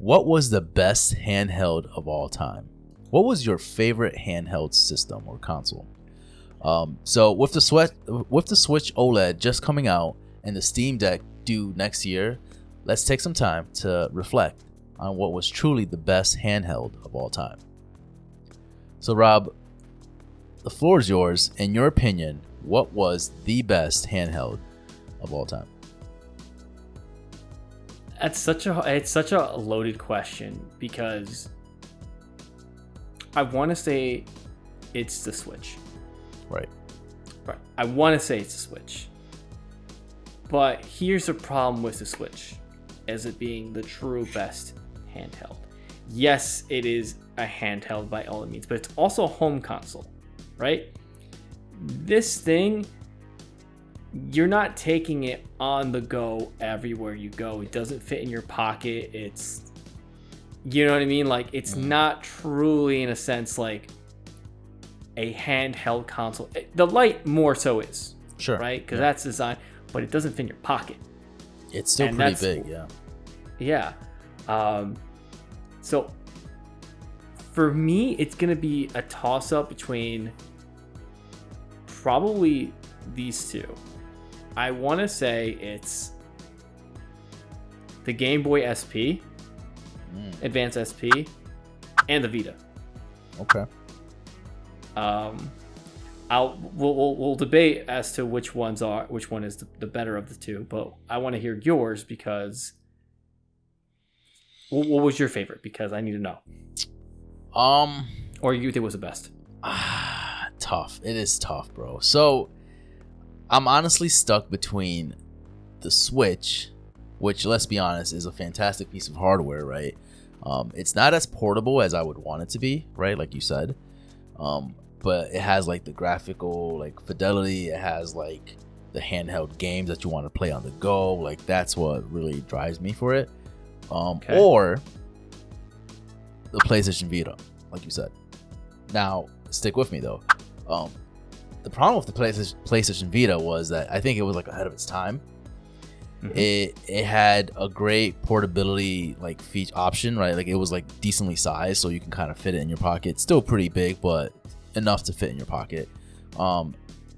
what was the best handheld of all time? What was your favorite handheld system or console? So with the Switch OLED just coming out and the Steam Deck due next year, let's take some time to reflect on what was truly the best handheld of all time. So Rob, the floor is yours. In your opinion, what was the best handheld of all time? It's such a loaded question because I want to say it's the Switch. Right. I want to say it's the Switch. But here's the problem with the Switch as it being the true best handheld. Yes, it is a handheld by all means, but it's also a home console, right? This thing, you're not taking it on the go everywhere you go. It doesn't fit in your pocket. It's, you know what I mean? Like, it's not truly, in a sense, like a handheld console. The Lite more so is. Sure. Right? Because that's designed, but it doesn't fit in your pocket. It's still pretty big, yeah. Yeah. So for me, it's going to be a toss-up between probably these two. I want to say it's the Game Boy SP, Advance SP, and the Vita. Okay. We'll debate as to which one is the better of the two, but I want to hear yours because what was your favorite? Because I need to know. Or you think was the best? Tough. It is tough, bro. So I'm honestly stuck between the Switch, which, let's be honest, is a fantastic piece of hardware, right? It's not as portable as I would want it to be, right? Like you said. But it has like the graphical like fidelity. It has like the handheld games that you want to play on the go. Like that's what really drives me for it. Okay. Or the PlayStation Vita, like you said. Now, stick with me though. The problem with the PlayStation Vita was that I think it was like ahead of its time. Mm-hmm. It had a great portability like feature option, right? Like it was like decently sized, so you can kind of fit it in your pocket. Still pretty big, but enough to fit in your pocket.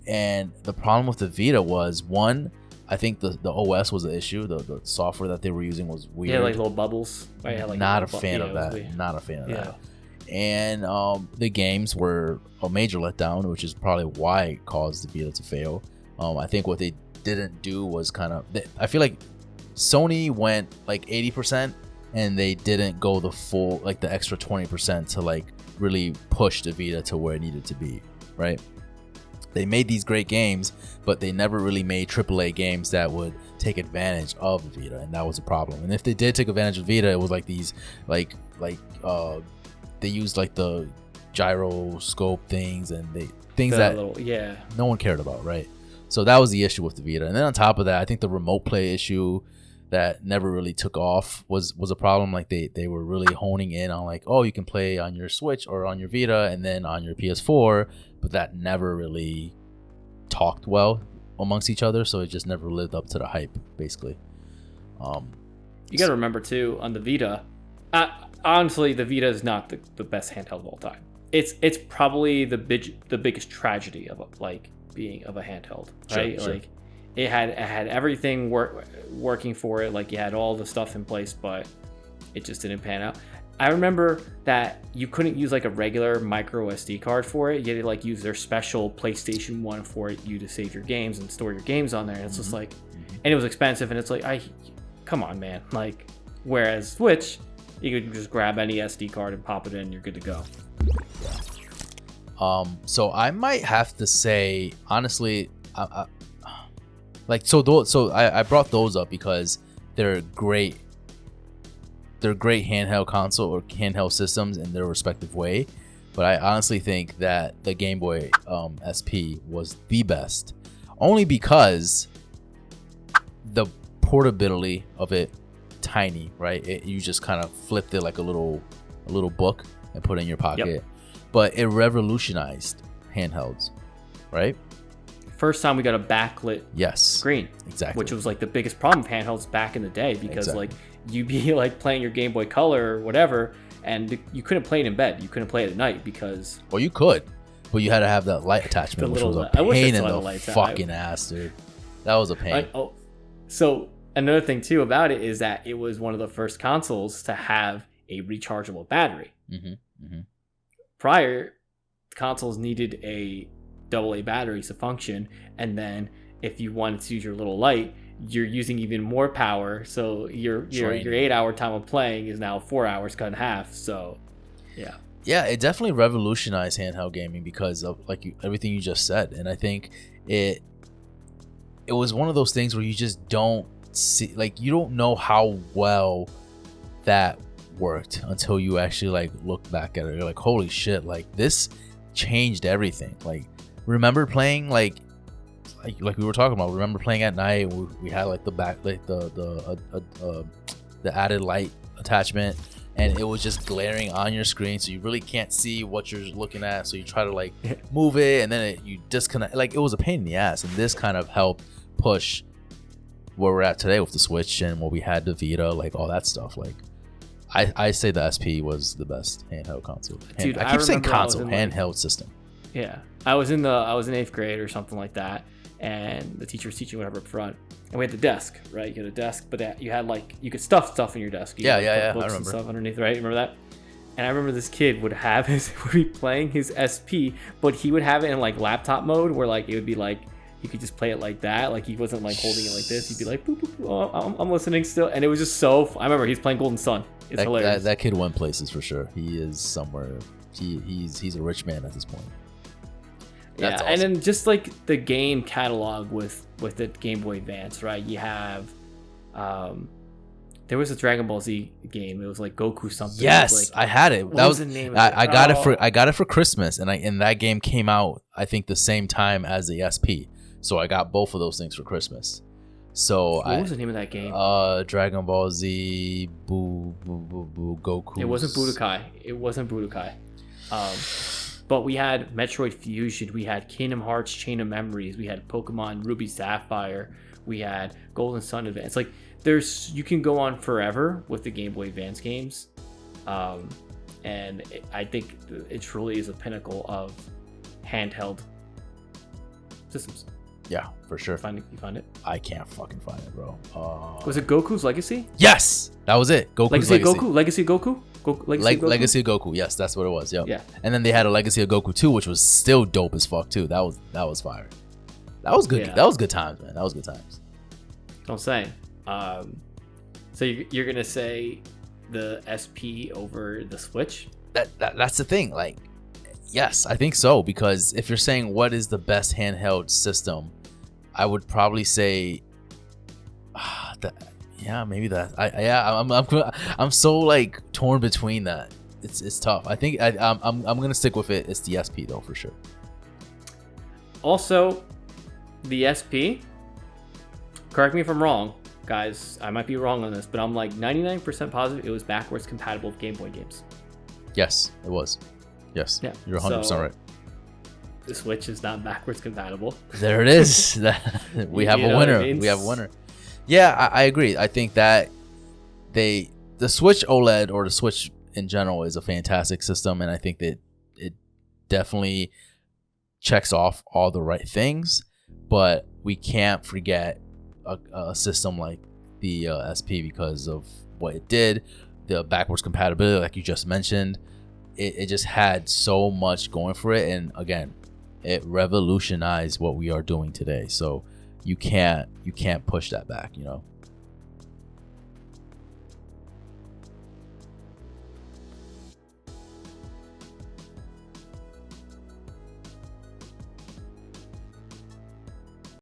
And the problem with the Vita was, one, I think the OS was the issue. The software that they were using was weird. Yeah, like little bubbles. Not a fan of that. Not a fan of that. And the games were a major letdown, which is probably why it caused the Vita to fail. I think what they didn't do was I feel like Sony went like 80% and they didn't go the full, like the extra 20% to like really push the Vita to where it needed to be, right? They made these great games, but they never really made AAA games that would take advantage of the Vita, and that was a problem. And if they did take advantage of Vita, it was like these they used like the gyroscope things and no one cared about, right? So that was the issue with the Vita. And then on top of that, I think the remote play issue that never really took off was a problem. Like they were really honing in on like, oh, you can play on your Switch or on your Vita and then on your PS4, but that never really talked well amongst each other, so it just never lived up to the hype, basically. You got to remember too, on the Vita, honestly, the Vita is not the best handheld of all time. It's probably the biggest tragedy of being of a handheld, right? Sure. Like it had everything working for it, like you had all the stuff in place, but it just didn't pan out. I remember that you couldn't use like a regular micro SD card for it. You had to like use their special PlayStation 1 for you to save your games and store your games on there. And it's just like, and it was expensive, and it's like, come on, man. Like, whereas Switch, you could just grab any SD card and pop it in, and you're good to go. So I might have to say, honestly, I brought those up because they're great handheld console or handheld systems in their respective way, but I honestly think that the Game Boy SP was the best, only because the portability of it, tiny, right? You just kind of flipped it like a little book and put it in your pocket. Yep. But it revolutionized handhelds, right? first time we got a backlit screen. Exactly. Which was like the biggest problem of handhelds back in the day, because like you'd be like playing your Game Boy Color or whatever, and you couldn't play it in bed. You couldn't play it at night because... Well, you could, but you had to have that light attachment, which was a pain in the fucking ass, dude. That was a pain. So another thing too about it is that it was one of the first consoles to have a rechargeable battery. Prior, consoles needed a AA battery to function, and then if you wanted to use your little light, you're using even more power, so your 8-hour time of playing is now 4 hours cut in half. So it definitely revolutionized handheld gaming because of everything you just said. And I think it was one of those things where you just don't see, like, you don't know how well that worked until you actually like look back at it. You're like, holy shit, like this changed everything. Like, remember playing like we were talking about, remember playing at night, we had like the back, like the added light attachment, and it was just glaring on your screen, so you really can't see what you're looking at, so you try to like move it, and then you disconnect. Like, it was a pain in the ass, and this kind of helped push where we're at today with the Switch and what we had, the Vita, like all that stuff. Like, I say the SP was the best handheld console. Dude, I keep saying console, handheld system. Yeah, I was in 8th grade or something like that, and the teacher was teaching whatever up front, and we had the desk, right? You had a desk, but you had like, you could stuff stuff in your desk. Yeah, books I remember. And stuff underneath, right? Remember that? And I remember this kid would be playing his SP, but he would have it in like laptop mode, where like it would be like you could just play it like that, like he wasn't like holding it like this. He'd be like, boop, boop, boop, oh, I'm listening still, and it was just so. I remember he's playing Golden Sun. It's hilarious. That kid went places for sure. He is somewhere. He's a rich man at this point. That's awesome. And then just like the game catalog with the Game Boy Advance, right? You have, there was a Dragon Ball Z game. It was like Goku something. Yes, like, I had it. What was the name of it? I got it for Christmas, and that game came out, I think, the same time as the SP. So I got both of those things for Christmas. So what was the name of that game? Dragon Ball Z Goku. It wasn't Budokai. But we had Metroid Fusion, we had Kingdom Hearts Chain of Memories, we had Pokemon Ruby Sapphire, we had Golden Sun Advance. Like, you can go on forever with the Game Boy Advance games, and I think it truly is a pinnacle of handheld systems. Yeah, for sure. You find it? I can't fucking find it, bro. Was it Goku's Legacy? Yes, that was it. Goku's Legacy. Legacy of Goku. Legacy of Goku. Yes, that's what it was. Yep. Yeah. And then they had a Legacy of Goku 2, which was still dope as fuck too. That was fire. That was good. Yeah. That was good times, man. That was good times. Don't say. So you're gonna say the SP over the Switch? That's the thing. Like, yes, I think so, because if you're saying what is the best handheld system, I would probably say, maybe that. I'm so like torn between that. It's tough. I think I'm gonna stick with it. It's the SP though, for sure. Also, the SP. Correct me if I'm wrong, guys. I might be wrong on this, but I'm like 99% positive it was backwards compatible with Game Boy games. Yes, it was. Yes. Yeah. You're 100% right. The Switch is not backwards compatible. There it is. We have a winner. We have a winner. Yeah, I agree. I think that the Switch OLED, or the Switch in general, is a fantastic system, and I think that it definitely checks off all the right things. But we can't forget a system like the SP because of what it did, the backwards compatibility, like you just mentioned. It just had so much going for it, and again, it revolutionized what we are doing today. So you can't push that back, you know.